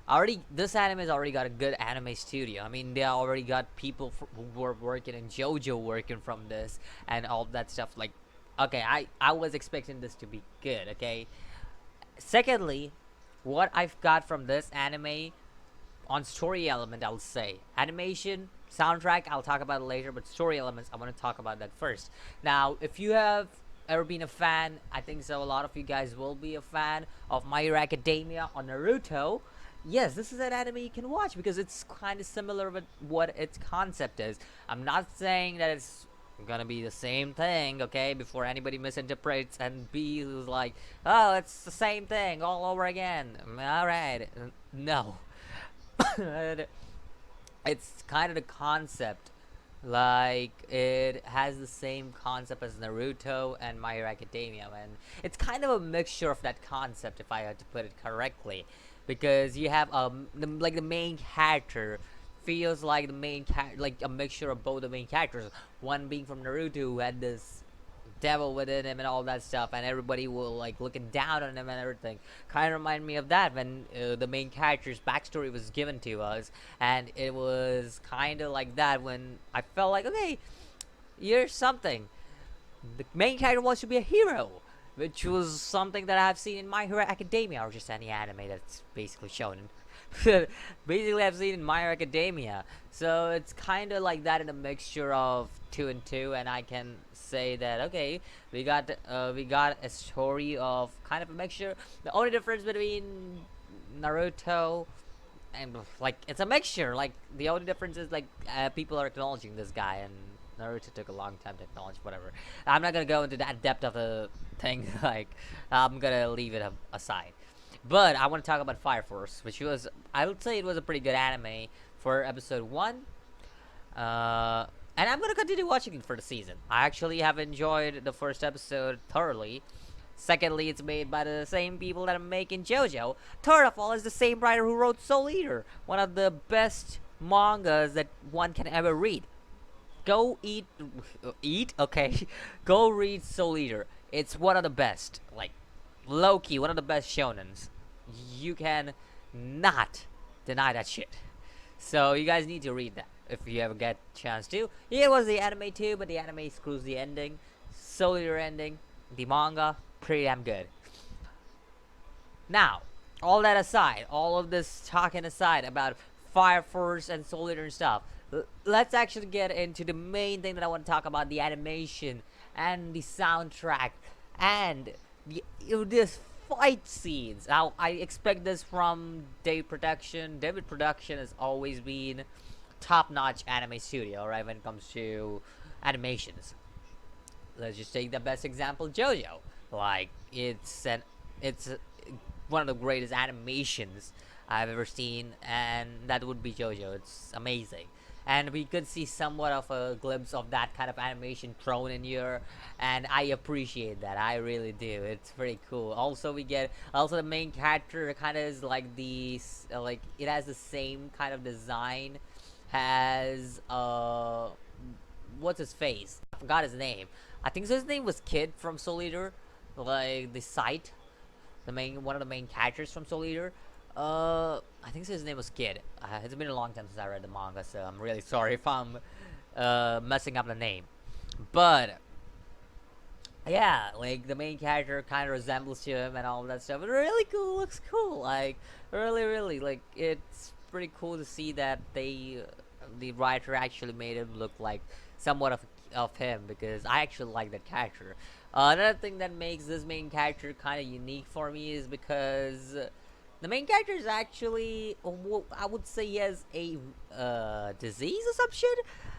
already this anime has already got a good anime studio. I mean, they already got people who were working in JoJo working from this and all that stuff. Like, okay, I was expecting this to be good. Okay. Secondly, what I've got from this anime on story element, I'll say animation, soundtrack. I'll talk about it later, but story elements, I want to talk about that first. Now, if you have ever been a fan, I think so. A lot of you guys will be a fan of My Hero Academia or Naruto. Yes, this is an anime you can watch because it's kind of similar with what its concept is. I'm not saying that it's gonna be the same thing, okay? Before anybody misinterprets and be like, oh, it's the same thing all over again. All right, no. It's kind of the concept, like it has the same concept as Naruto and My Hero Academia, and it's kind of a mixture of that concept, if I had to put it correctly, because you have like the main character feels like like a mixture of both the main characters, one being from Naruto who had this devil within him and all that stuff, and everybody will like looking down on him and everything. Kind of remind me of that when the main character's backstory was given to us, and it was kind of like that when I felt like, okay, here's something. The main character wants to be a hero, which was something that I've seen in My Hero Academia, or just any anime that's basically shown. Basically, I've seen in My Hero Academia, so it's kind of like that in a mixture of two and two, and I can say that okay, we got a story of kind of a mixture. The only difference between Naruto and like it's a mixture. Like the only difference is like people are acknowledging this guy, and Naruto took a long time to acknowledge. Whatever. I'm not gonna go into that depth of the thing. Like I'm gonna leave it aside. But I want to talk about Fire Force, which was I would say it was a pretty good anime for episode one. And I'm gonna continue watching it for the season. I actually have enjoyed the first episode thoroughly. Secondly, it's made by the same people that are making JoJo. Third of all, is the same writer who wrote Soul Eater, one of the best mangas that one can ever read. Go eat? Okay. Go read Soul Eater. It's one of the best. Like, low-key, one of the best shonens. You can not deny that shit. So you guys need to read that if you ever get a chance to. Yeah, it was the anime too, but the anime screws the ending. Soul Eater ending. The manga, pretty damn good. Now, all that aside, all of this talking aside about Fire Force and Soul Eater and stuff, let's actually get into the main thing that I want to talk about: the animation and the soundtrack and this fight scenes. Now, I expect this from David Production. David Production has always been top-notch anime studio, right? When it comes to animations, let's just take the best example, JoJo. Like it's one of the greatest animations I've ever seen, and that would be JoJo. It's amazing. And we could see somewhat of a glimpse of that kind of animation thrown in here, and I appreciate that. I really do. It's pretty cool. Also, we get the main character kind of is like like it has the same kind of design as what's his face? I forgot his name. I think so his name was Kid from Soul Eater, like the site, the main one of the main characters from Soul Eater. I think so his name was Kid. It's been a long time since I read the manga, so I'm really sorry if I'm messing up the name. But yeah, like the main character kind of resembles to him and all that stuff. It really cool, looks cool. Like really, like it's pretty cool to see that the writer actually made him look like somewhat of him, because I actually like that character. Another thing that makes this main character kind of unique for me is because the main character is actually, I would say, he has a disease or some shit.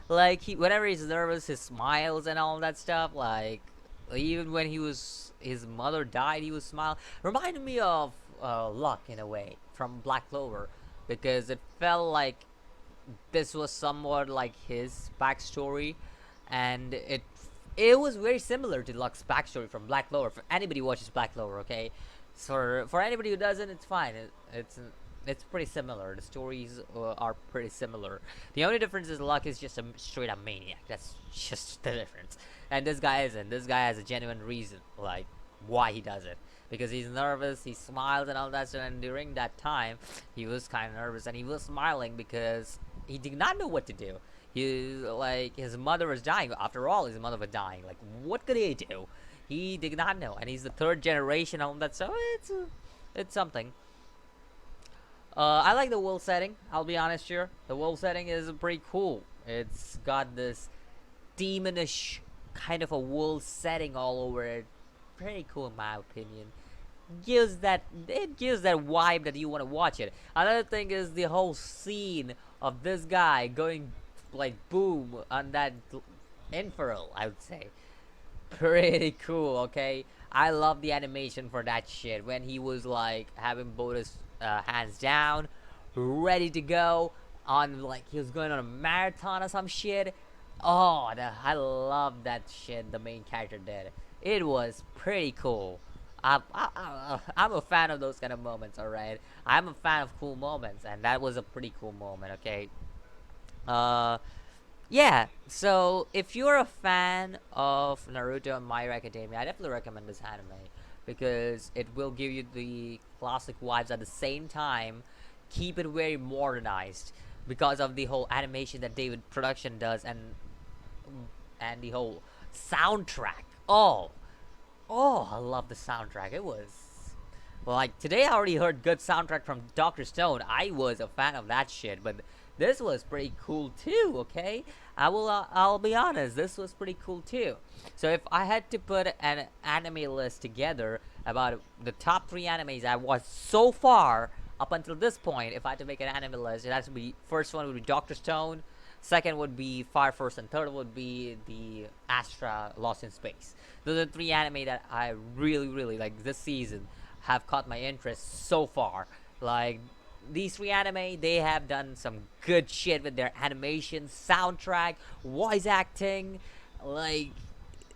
Like whenever he's nervous, he smiles and all that stuff. Like even when his mother died, he was smiling. Reminded me of Luck in a way from Black Clover, because it felt like this was somewhat like his backstory, and it was very similar to Luck's backstory from Black Clover. For anybody who watches Black Clover, okay, for anybody who doesn't, it's fine. It's pretty similar. The stories are pretty similar. The only difference is Luck is just a straight up maniac. That's just the difference. And this guy isn't. This guy has a genuine reason, like why he does it. because he's nervous. He smiles and all that stuff. And during that time, he was kind of nervous and he was smiling because he did not know what to do. He like his mother was dying. After all, his mother was dying. Like, what could he do? He did not know, and he's the third generation on that. So it's something. I like the world setting. I'll be honest here. The world setting is pretty cool. It's got this demonish kind of a world setting all over it. Pretty cool in my opinion. It gives that vibe that you want to watch it. Another thing is the whole scene of this guy going like boom on that infernal, I would say. Pretty cool, okay? I love the animation for that shit when he was like having both his hands down, ready to go on, like he was going on a marathon or some shit. Oh, I love that shit the main character did. It was pretty cool. I'm a fan of those kind of moments, alright? I'm a fan of cool moments, and that was a pretty cool moment, okay? Uh, yeah, so if you're a fan of Naruto and My Hero Academia, I definitely recommend this anime because it will give you the classic vibes at the same time, keep it very modernized because of the whole animation that David Production does and the whole soundtrack. Oh, I love the soundtrack. It was like today I already heard good soundtrack from Dr. Stone. I was a fan of that shit, but this was pretty cool too, okay? I'll be honest, this was pretty cool too. So if I had to put an anime list together about the top 3 animes I watched so far up until this point, if I had to make an anime list, it has to be first one would be Dr. Stone, second would be Fire Force, and third would be the Astra Lost in Space. Those are the 3 anime that I really like this season have caught my interest so far. Like these 3 anime, they have done some good shit with their animation, soundtrack, voice acting, like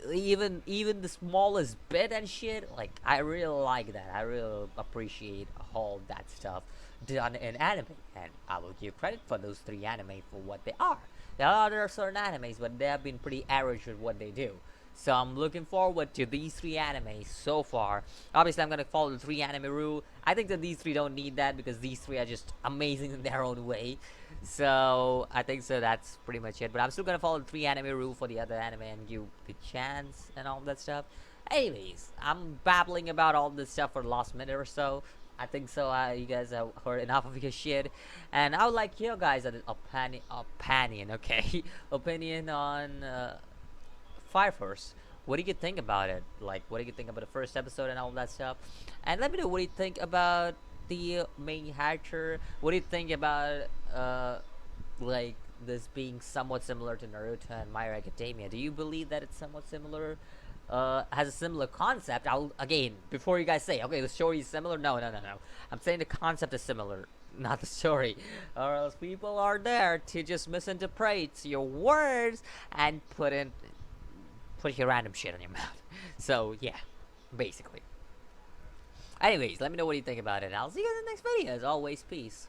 even the smallest bit and shit. Like I really like that. I really appreciate all that stuff done in anime, and I will give credit for those 3 anime for what they are. There are other certain animes, but they have been pretty average with what they do. So I'm looking forward to these 3 animes so far. Obviously, I'm gonna follow the 3 anime rule. I think that these 3 don't need that because these 3 are just amazing in their own way. So I think so. That's pretty much it. But I'm still gonna follow the 3 anime rule for the other anime and give the chance and all that stuff. Anyways, I'm babbling about all this stuff for the last minute or so. I think so. You guys have heard enough of your shit, and I would like your guys' opinion, okay? Opinion on Fire Force. What do you think about it? Like, what do you think about the first episode and all that stuff? And let me know what do you think about the main character. What do you think about like this being somewhat similar to Naruto and My Hero Academia? Do you believe that it's somewhat similar? Has a similar concept. I'll again before you guys say, okay, the story is similar. No. I'm saying the concept is similar, not the story, or else people are there to just misinterpret your words and put your random shit on your mouth. So yeah, basically. Anyways, let me know what you think about it. I'll see you in the next video. As always, peace.